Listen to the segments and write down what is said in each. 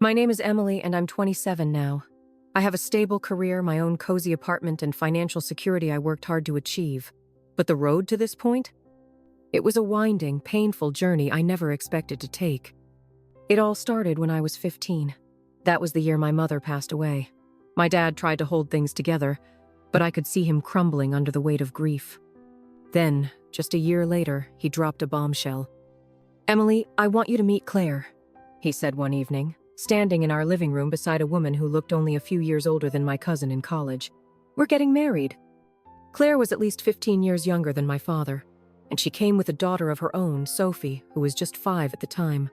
My name is Emily, and I'm 27 now. I have a stable career, my own cozy apartment, and financial security I worked hard to achieve. But the road to this point? It was a winding, painful journey I never expected to take. It all started when I was 15. That was the year my mother passed away. My dad tried to hold things together, but I could see him crumbling under the weight of grief. Then, just a year later, he dropped a bombshell. "Emily, I want you to meet Claire," he said one evening, standing in our living room beside a woman who looked only a few years older than my cousin in college. "We're getting married." Claire was at least 15 years younger than my father, and she came with a daughter of her own, Sophie, who was just 5 at the time.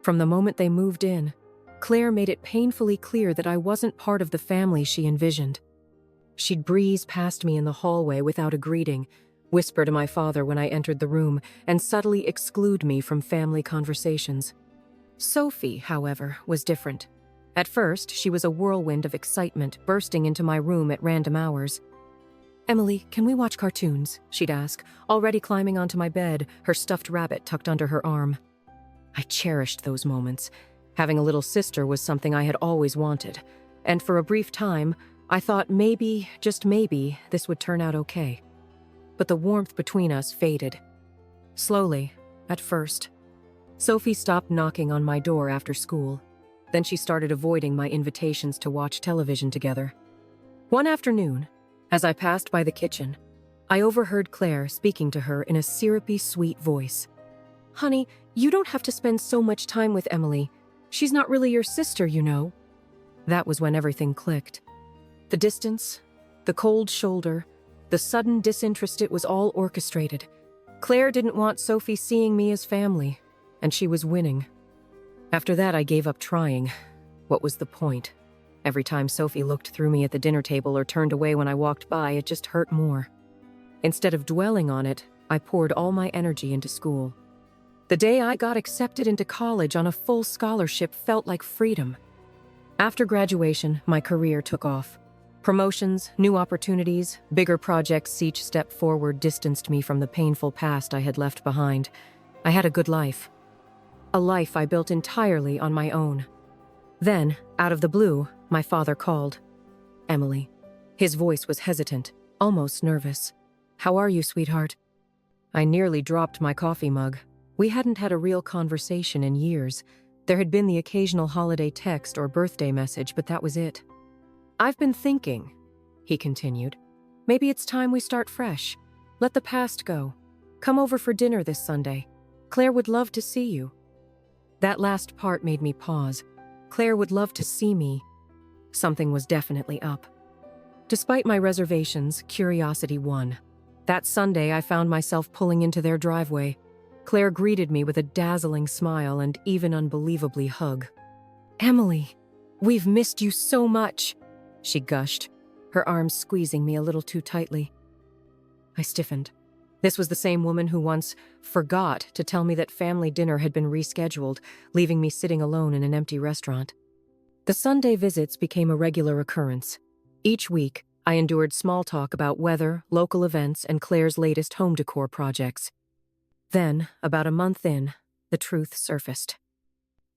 From the moment they moved in, Claire made it painfully clear that I wasn't part of the family she envisioned. She'd breeze past me in the hallway without a greeting, whisper to my father when I entered the room, and subtly exclude me from family conversations. Sophie, however, was different. At first, she was a whirlwind of excitement, bursting into my room at random hours. "Emily, can we watch cartoons?" she'd ask, already climbing onto my bed, her stuffed rabbit tucked under her arm. I cherished those moments. Having a little sister was something I had always wanted, and for a brief time, I thought maybe, just maybe, this would turn out okay. But the warmth between us faded. Slowly, at first. Sophie stopped knocking on my door after school. Then she started avoiding my invitations to watch television together. One afternoon, as I passed by the kitchen, I overheard Claire speaking to her in a syrupy, sweet voice. "Honey, you don't have to spend so much time with Emily. She's not really your sister, you know." That was when everything clicked. The distance, the cold shoulder, the sudden disinterest, it was all orchestrated. Claire didn't want Sophie seeing me as family, and she was winning. After that, I gave up trying. What was the point? Every time Sophie looked through me at the dinner table or turned away when I walked by, it just hurt more. Instead of dwelling on it, I poured all my energy into school. The day I got accepted into college on a full scholarship felt like freedom. After graduation, my career took off. Promotions, new opportunities, bigger projects, each step forward distanced me from the painful past I had left behind. I had a good life. A life I built entirely on my own. Then, out of the blue, my father called. "Emily." His voice was hesitant, almost nervous. "How are you, sweetheart?" I nearly dropped my coffee mug. We hadn't had a real conversation in years. There had been the occasional holiday text or birthday message, but that was it. "I've been thinking," he continued. "Maybe it's time we start fresh. Let the past go. Come over for dinner this Sunday. Claire would love to see you." That last part made me pause. Claire would love to see me. Something was definitely up. Despite my reservations, curiosity won. That Sunday, I found myself pulling into their driveway. Claire greeted me with a dazzling smile and even unbelievably hug. "Emily, we've missed you so much," she gushed, her arms squeezing me a little too tightly. I stiffened. This was the same woman who once forgot to tell me that family dinner had been rescheduled, leaving me sitting alone in an empty restaurant. The Sunday visits became a regular occurrence. Each week, I endured small talk about weather, local events, and Claire's latest home decor projects. Then, about a month in, the truth surfaced.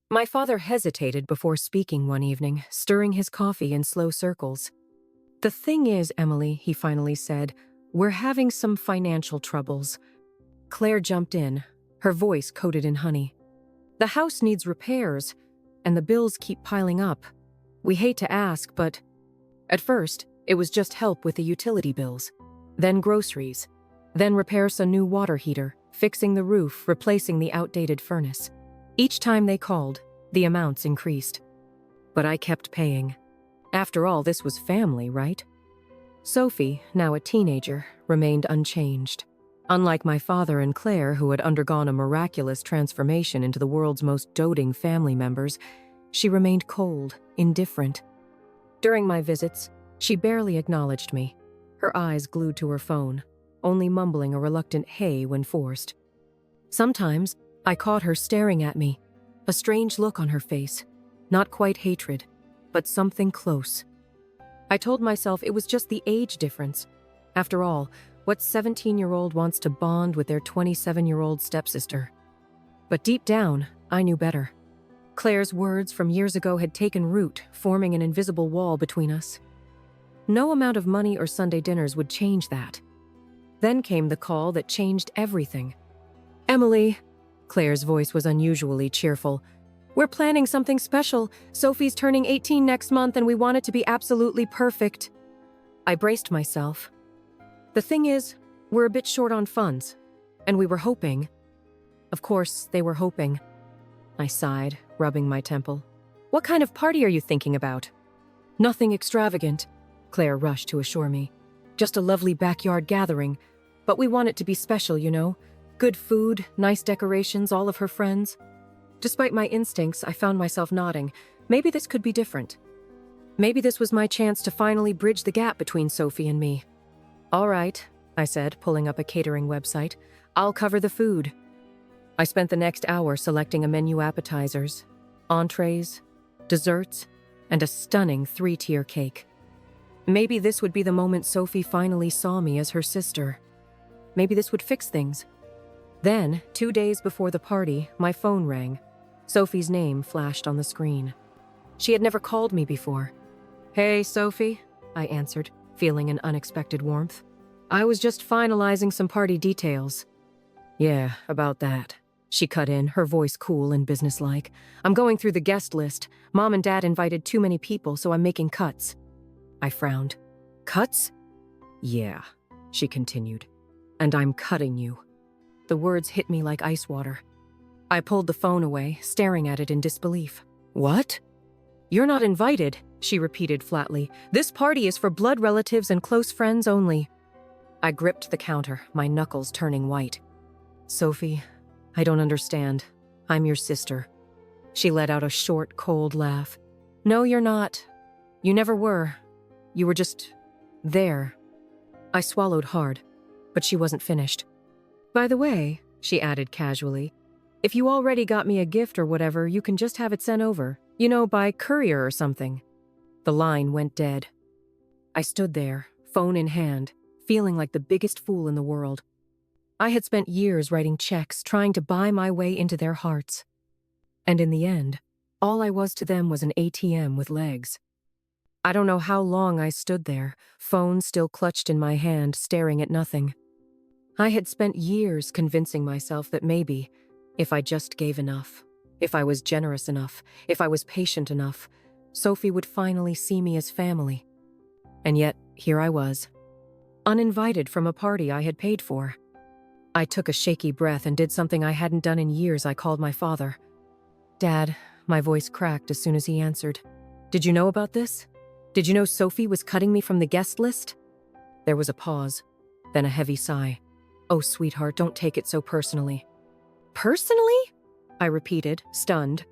My father hesitated before speaking one evening, stirring his coffee in slow circles. "The thing is, Emily," he finally said, "we're having some financial troubles." Claire jumped in, her voice coated in honey. "The house needs repairs, and the bills keep piling up. We hate to ask, but..." At first, it was just help with the utility bills, then groceries, then repairs a new water heater, fixing the roof, replacing the outdated furnace. Each time they called, the amounts increased. But I kept paying. After all, this was family, right? Sophie, now a teenager, remained unchanged. Unlike my father and Claire, who had undergone a miraculous transformation into the world's most doting family members, she remained cold, indifferent. During my visits, she barely acknowledged me, her eyes glued to her phone, only mumbling a reluctant hey when forced. Sometimes, I caught her staring at me, a strange look on her face, not quite hatred, but something close. I told myself it was just the age difference. After all, what 17-year-old wants to bond with their 27-year-old stepsister? But deep down, I knew better. Claire's words from years ago had taken root, forming an invisible wall between us. No amount of money or Sunday dinners would change that. Then came the call that changed everything. "Emily," Claire's voice was unusually cheerful. "We're planning something special. Sophie's turning 18 next month and we want it to be absolutely perfect." I braced myself. The thing is, we're a bit short on funds, and we were hoping. Of course, they were hoping. I sighed, rubbing my temple. "What kind of party are you thinking about?" "Nothing extravagant," Claire rushed to assure me. "Just a lovely backyard gathering. But we want it to be special, you know. Good food, nice decorations, all of her friends." Despite my instincts, I found myself nodding. Maybe this could be different. Maybe this was my chance to finally bridge the gap between Sophie and me. "All right," I said, pulling up a catering website. "I'll cover the food." I spent the next hour selecting a menu: appetizers, entrees, desserts, and a stunning 3-tier cake. Maybe this would be the moment Sophie finally saw me as her sister. Maybe this would fix things. Then, 2 days before the party, my phone rang. Sophie's name flashed on the screen. She had never called me before. "Hey, Sophie," I answered, feeling an unexpected warmth. "I was just finalizing some party details." "Yeah, about that," she cut in, her voice cool and businesslike. "I'm going through the guest list. Mom and Dad invited too many people, so I'm making cuts." I frowned. "Cuts?" "Yeah," she continued. "And I'm cutting you." The words hit me like ice water. I pulled the phone away, staring at it in disbelief. "What?" "You're not invited," she repeated flatly. "This party is for blood relatives and close friends only." I gripped the counter, my knuckles turning white. "Sophie, I don't understand. I'm your sister." She let out a short, cold laugh. "No, you're not. You never were. You were just there." I swallowed hard, but she wasn't finished. "By the way," she added casually, "if you already got me a gift or whatever, you can just have it sent over. You know, by courier or something." The line went dead. I stood there, phone in hand, feeling like the biggest fool in the world. I had spent years writing checks, trying to buy my way into their hearts. And in the end, all I was to them was an ATM with legs. I don't know how long I stood there, phone still clutched in my hand, staring at nothing. I had spent years convincing myself that maybe, if I just gave enough, if I was generous enough, if I was patient enough, Sophie would finally see me as family. And yet, here I was, uninvited from a party I had paid for. I took a shaky breath and did something I hadn't done in years. I called my father. "Dad," my voice cracked as soon as he answered. "Did you know about this? Did you know Sophie was cutting me from the guest list?" There was a pause, then a heavy sigh. "Oh, sweetheart, don't take it so personally." "Personally?" I repeated, stunned.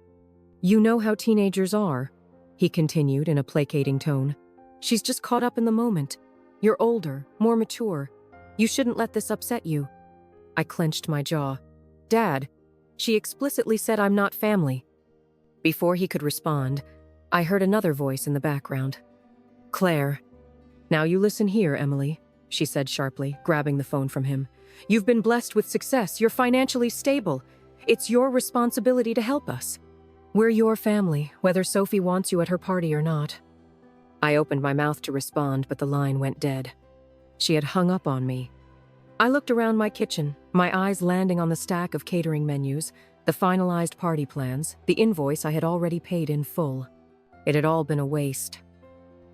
"You know how teenagers are," he continued in a placating tone. "She's just caught up in the moment. You're older, more mature. You shouldn't let this upset you." I clenched my jaw. "Dad, she explicitly said I'm not family." Before he could respond, I heard another voice in the background. "Claire." "Now you listen here, Emily," she said sharply, grabbing the phone from him. "You've been blessed with success. You're financially stable. It's your responsibility to help us. We're your family, whether Sophie wants you at her party or not." I opened my mouth to respond, but the line went dead. She had hung up on me. I looked around my kitchen, my eyes landing on the stack of catering menus, the finalized party plans, the invoice I had already paid in full. It had all been a waste.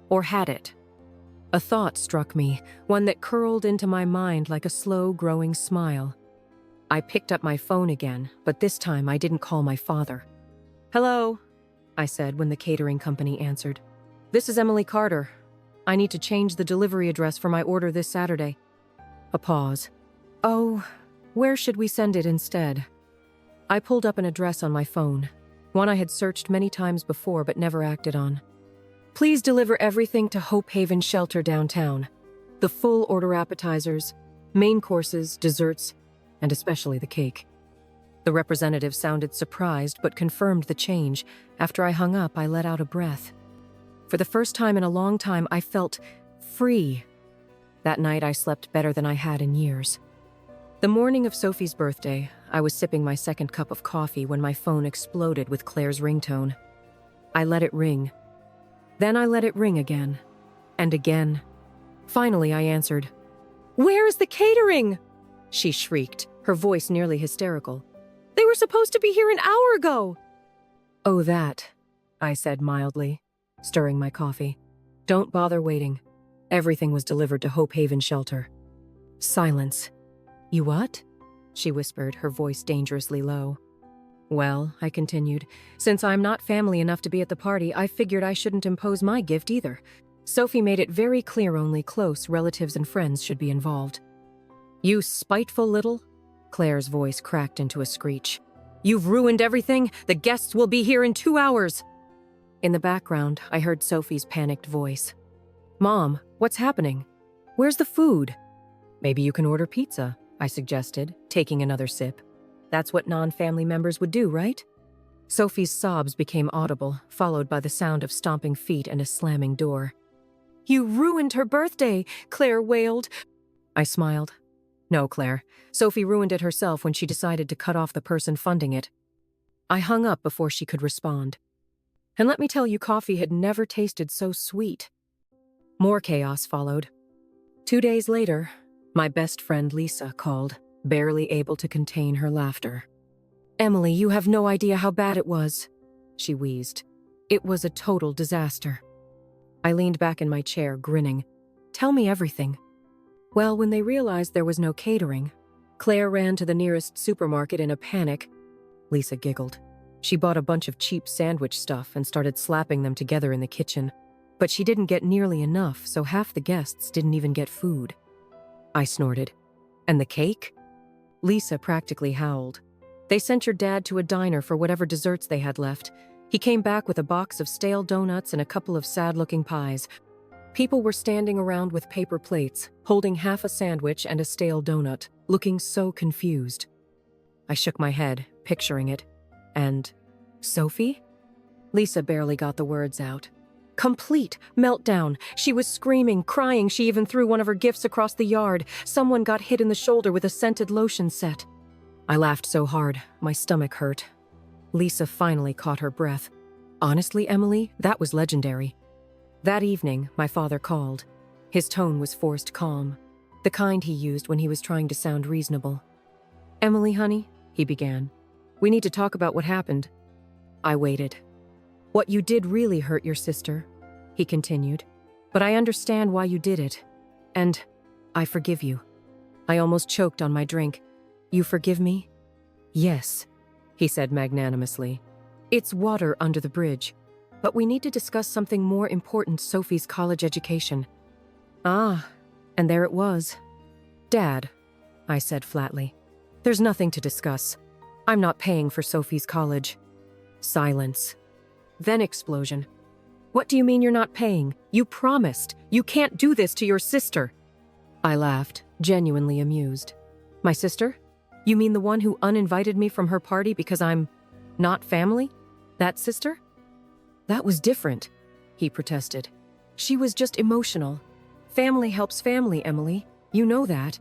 Or had it? A thought struck me, one that curled into my mind like a slow-growing smile. I picked up my phone again, but this time I didn't call my father. "Hello," I said when the catering company answered. "This is Emily Carter. I need to change the delivery address for my order this Saturday." A pause. "Oh, where should we send it instead?" I pulled up an address on my phone, one I had searched many times before but never acted on. "Please deliver everything to Hope Haven Shelter downtown. The full order: appetizers, main courses, desserts, and especially the cake." The representative sounded surprised but confirmed the change. After I hung up, I let out a breath. For the first time in a long time, I felt free. That night, I slept better than I had in years. The morning of Sophie's birthday, I was sipping my second cup of coffee when my phone exploded with Claire's ringtone. I let it ring. Then I let it ring again. And again. Finally, I answered. "Where is the catering?" she shrieked, her voice nearly hysterical. "They were supposed to be here an hour ago." "Oh, that," I said mildly, stirring my coffee. "Don't bother waiting. Everything was delivered to Hope Haven Shelter." Silence. "You what?" she whispered, her voice dangerously low. "Well," I continued, "since I'm not family enough to be at the party, I figured I shouldn't impose my gift either. Sophie made it very clear only close relatives and friends should be involved." "You spiteful little..." Claire's voice cracked into a screech. "You've ruined everything! The guests will be here in 2 hours!" In the background, I heard Sophie's panicked voice. "Mom, what's happening? Where's the food?" "Maybe you can order pizza," I suggested, taking another sip. "That's what non-family members would do, right?" Sophie's sobs became audible, followed by the sound of stomping feet and a slamming door. "You ruined her birthday," Claire wailed. I smiled. "No, Claire. Sophie ruined it herself when she decided to cut off the person funding it." I hung up before she could respond. And let me tell you, coffee had never tasted so sweet. More chaos followed. 2 days later, my best friend Lisa called, barely able to contain her laughter. "Emily, you have no idea how bad it was," she wheezed. "It was a total disaster." I leaned back in my chair, grinning. "Tell me everything." "Well, when they realized there was no catering, Claire ran to the nearest supermarket in a panic." Lisa giggled. "She bought a bunch of cheap sandwich stuff and started slapping them together in the kitchen. But she didn't get nearly enough, so half the guests didn't even get food." I snorted. "And the cake?" Lisa practically howled. "They sent your dad to a diner for whatever desserts they had left. He came back with a box of stale donuts and a couple of sad-looking pies. People were standing around with paper plates, holding half a sandwich and a stale donut, looking so confused." I shook my head, picturing it. "And Sophie?" Lisa barely got the words out. "Complete meltdown. She was screaming, crying. She even threw one of her gifts across the yard. Someone got hit in the shoulder with a scented lotion set." I laughed so hard, my stomach hurt. Lisa finally caught her breath. "Honestly, Emily, that was legendary." That evening, my father called. His tone was forced calm, the kind he used when he was trying to sound reasonable. "Emily, honey," he began, "we need to talk about what happened." I waited. "What you did really hurt your sister," he continued, "but I understand why you did it. And I forgive you." I almost choked on my drink. "You forgive me?" "Yes," he said magnanimously. "It's water under the bridge. But we need to discuss something more important, Sophie's college education." "Ah," and there it was. "Dad," I said flatly, "there's nothing to discuss. I'm not paying for Sophie's college." Silence. Then explosion. "What do you mean you're not paying? You promised. You can't do this to your sister." I laughed, genuinely amused. "My sister? You mean the one who uninvited me from her party because I'm not family? That sister?" "That was different," he protested. "She was just emotional. Family helps family, Emily. You know that."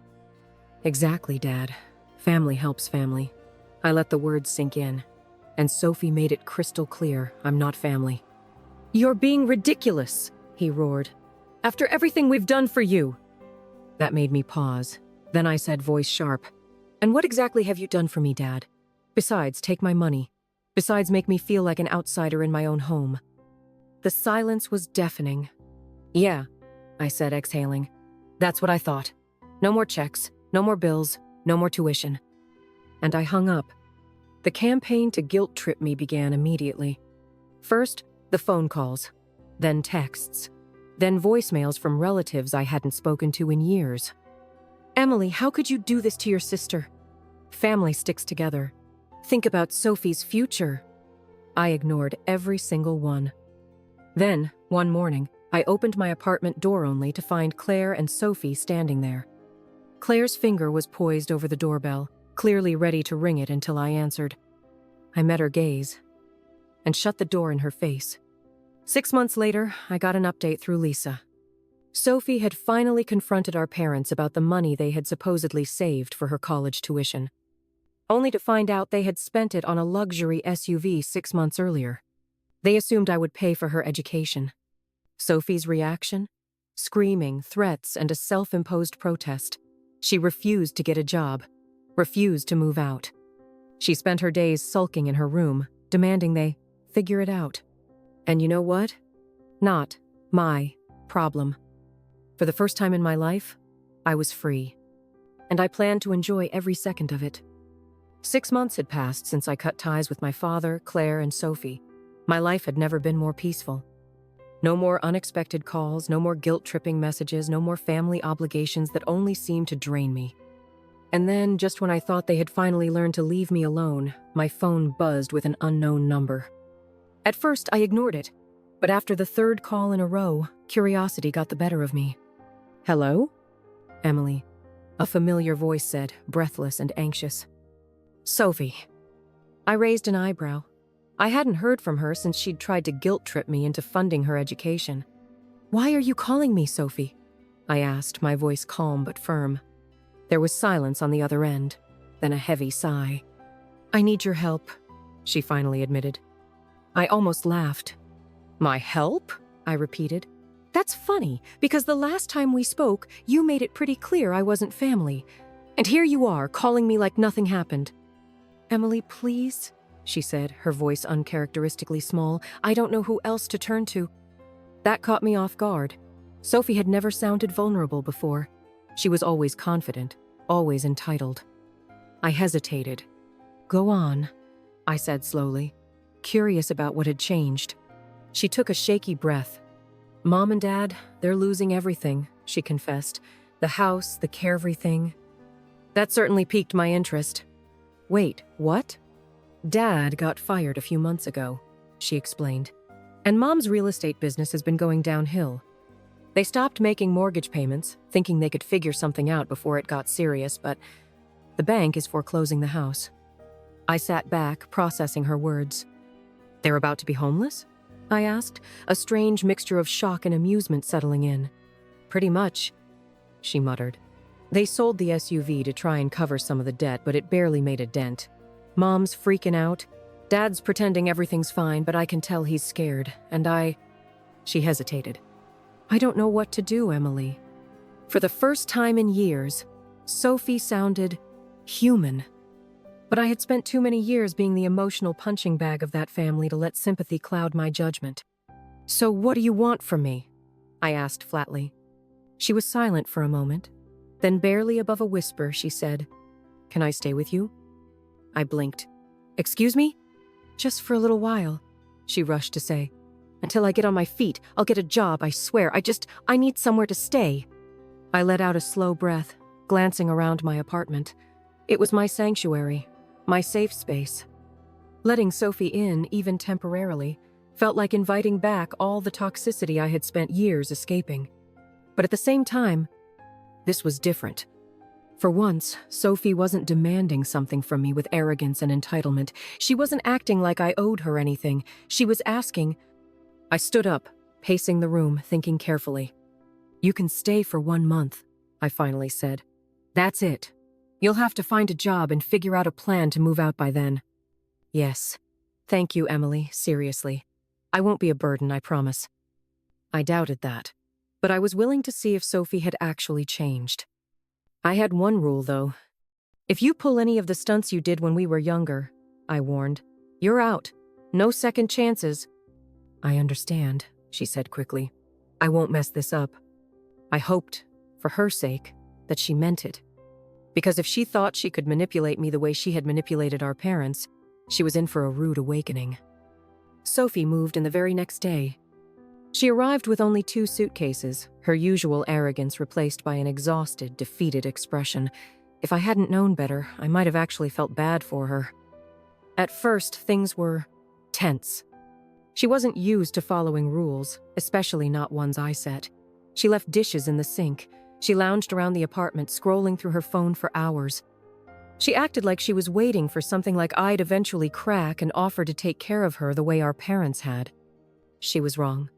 "Exactly, Dad. Family helps family." I let the words sink in. And Sophie made it crystal clear I'm not family. "You're being ridiculous," he roared. "After everything we've done for you." That made me pause. Then I said, voice sharp, "And what exactly have you done for me, Dad? Besides, take my money. Besides, make me feel like an outsider in my own home." The silence was deafening. "Yeah," I said, exhaling. "That's what I thought. No more checks, no more bills, no more tuition." And I hung up. The campaign to guilt-trip me began immediately. First, the phone calls, then texts, then voicemails from relatives I hadn't spoken to in years. "Emily, how could you do this to your sister? Family sticks together. Think about Sophie's future." I ignored every single one. Then, one morning, I opened my apartment door only to find Claire and Sophie standing there. Claire's finger was poised over the doorbell, clearly ready to ring it until I answered. I met her gaze and shut the door in her face. 6 months later, I got an update through Lisa. Sophie had finally confronted our parents about the money they had supposedly saved for her college tuition. only to find out they had spent it on a luxury SUV 6 months earlier. They assumed I would pay for her education. Sophie's reaction? Screaming, threats, and a self-imposed protest. She refused to get a job, refused to move out. She spent her days sulking in her room, demanding they figure it out. And you know what? Not my problem. For the first time in my life, I was free. And I planned to enjoy every second of it. 6 months had passed since I cut ties with my father, Claire, and Sophie. My life had never been more peaceful. No more unexpected calls, no more guilt-tripping messages, no more family obligations that only seemed to drain me. And then, just when I thought they had finally learned to leave me alone, my phone buzzed with an unknown number. At first, I ignored it, but after the third call in a row, curiosity got the better of me. "Hello?" "Emily," a familiar voice said, breathless and anxious. "Sophie." I raised an eyebrow. I hadn't heard from her since she'd tried to guilt-trip me into funding her education. "Why are you calling me, Sophie?" I asked, my voice calm but firm. There was silence on the other end, then a heavy sigh. "I need your help," she finally admitted. I almost laughed. "My help?" I repeated. "That's funny, because the last time we spoke, you made it pretty clear I wasn't family. And here you are, calling me like nothing happened." "Emily, please," she said, her voice uncharacteristically small. "I don't know who else to turn to." That caught me off guard. Sophie had never sounded vulnerable before. She was always confident, always entitled. I hesitated. "Go on," I said slowly, curious about what had changed. She took a shaky breath. "Mom and Dad, they're losing everything," she confessed. "The house, the everything." That certainly piqued my interest. "Wait, what?" "Dad got fired a few months ago," she explained. "And Mom's real estate business has been going downhill. They stopped making mortgage payments, thinking they could figure something out before it got serious, but the bank is foreclosing the house." I sat back, processing her words. "They're about to be homeless?" I asked, a strange mixture of shock and amusement settling in. "Pretty much," she muttered. "They sold the SUV to try and cover some of the debt, but it barely made a dent. Mom's freaking out. Dad's pretending everything's fine, but I can tell he's scared, and She hesitated. "I don't know what to do, Emily." For the first time in years, Sophie sounded human. But I had spent too many years being the emotional punching bag of that family to let sympathy cloud my judgment. "So what do you want from me?" I asked flatly. She was silent for a moment. Then, barely above a whisper, she said, "Can I stay with you?" I blinked. "Excuse me?" "Just for a little while," she rushed to say. "Until I get on my feet, I'll get a job, I swear. I need somewhere to stay." I let out a slow breath, glancing around my apartment. It was my sanctuary, my safe space. Letting Sophie in, even temporarily, felt like inviting back all the toxicity I had spent years escaping. But at the same time, this was different. For once, Sophie wasn't demanding something from me with arrogance and entitlement. She wasn't acting like I owed her anything. She was asking. I stood up, pacing the room, thinking carefully. "You can stay for 1 month," I finally said. "That's it. You'll have to find a job and figure out a plan to move out by then." "Yes. Thank you, Emily, seriously. I won't be a burden, I promise." I doubted that, but I was willing to see if Sophie had actually changed. I had one rule, though. "If you pull any of the stunts you did when we were younger," I warned, "you're out. No second chances." "I understand," she said quickly. "I won't mess this up." I hoped, for her sake, that she meant it. Because if she thought she could manipulate me the way she had manipulated our parents, she was in for a rude awakening. Sophie moved in the very next day. She arrived with only 2 suitcases, her usual arrogance replaced by an exhausted, defeated expression. If I hadn't known better, I might have actually felt bad for her. At first, things were tense. She wasn't used to following rules, especially not ones I set. She left dishes in the sink. She lounged around the apartment, scrolling through her phone for hours. She acted like she was waiting for something like I'd eventually crack and offer to take care of her the way our parents had. She was wrong.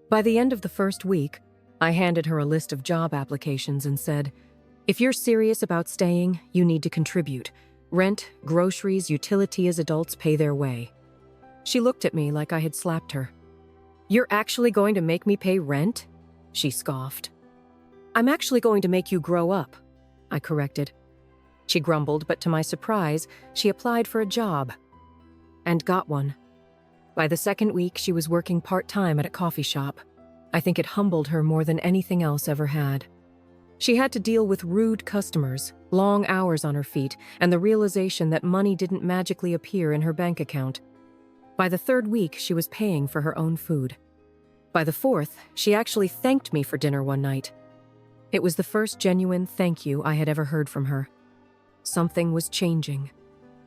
By the end of the first week, I handed her a list of job applications and said, "If you're serious about staying, you need to contribute. Rent, groceries, utilities adults pay their way. She looked at me like I had slapped her. "You're actually going to make me pay rent?" She scoffed. "I'm actually going to make you grow up," I corrected. She grumbled, but to my surprise, she applied for a job. And got one. By the second week, she was working part-time at a coffee shop. I think it humbled her more than anything else ever had. She had to deal with rude customers, long hours on her feet, and the realization that money didn't magically appear in her bank account. By the third week, she was paying for her own food. By the fourth, she actually thanked me for dinner one night. It was the first genuine thank you I had ever heard from her. Something was changing.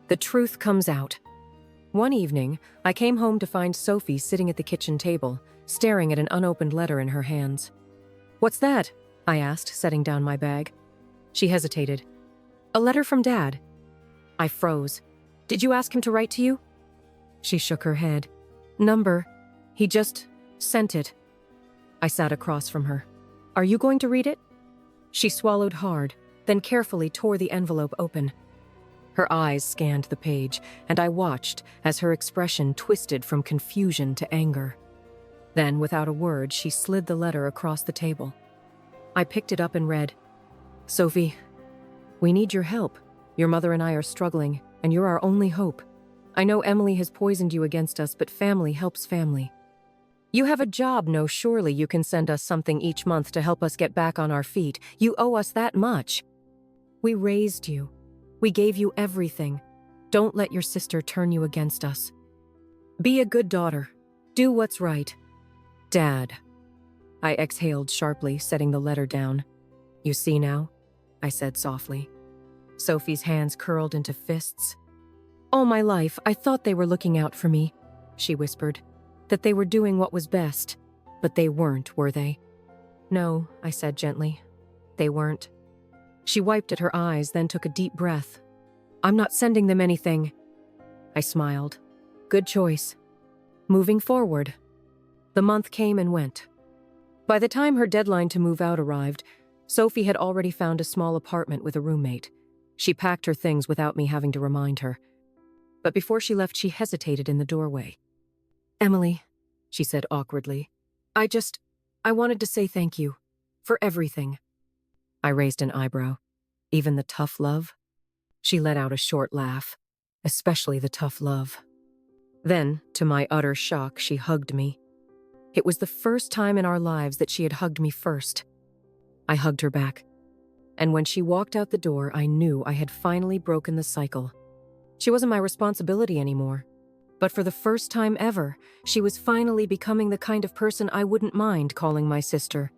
The truth comes out. One evening, I came home to find Sophie sitting at the kitchen table, staring at an unopened letter in her hands. "What's that?" I asked, setting down my bag. She hesitated. "A letter from Dad." I froze. "Did you ask him to write to you?" She shook her head. "Number. He just sent it." I sat across from her. "Are you going to read it?" She swallowed hard, then carefully tore the envelope open. Her eyes scanned the page, and I watched as her expression twisted from confusion to anger. Then, without a word, she slid the letter across the table. I picked it up and read, "Sophie, we need your help. Your mother and I are struggling, and you're our only hope. I know Emily has poisoned you against us, but family helps family. You have a job, no, surely you can send us something each month to help us get back on our feet. You owe us that much. We raised you. We gave you everything. Don't let your sister turn you against us. Be a good daughter. Do what's right. Dad." I exhaled sharply, setting the letter down. "You see now?" I said softly. Sophie's hands curled into fists. "All my life, I thought they were looking out for me," she whispered. "That they were doing what was best. But they weren't, were they?" "No," I said gently. "They weren't." She wiped at her eyes, then took a deep breath. "I'm not sending them anything." I smiled. "Good choice." Moving forward. The month came and went. By the time her deadline to move out arrived, Sophie had already found a small apartment with a roommate. She packed her things without me having to remind her. But before she left, she hesitated in the doorway. "Emily," she said awkwardly, I wanted to say thank you. For everything." I raised an eyebrow. "Even the tough love?" She let out a short laugh. "Especially the tough love." Then, to my utter shock, she hugged me. It was the first time in our lives that she had hugged me first. I hugged her back. And when she walked out the door, I knew I had finally broken the cycle. She wasn't my responsibility anymore. But for the first time ever, she was finally becoming the kind of person I wouldn't mind calling my sister.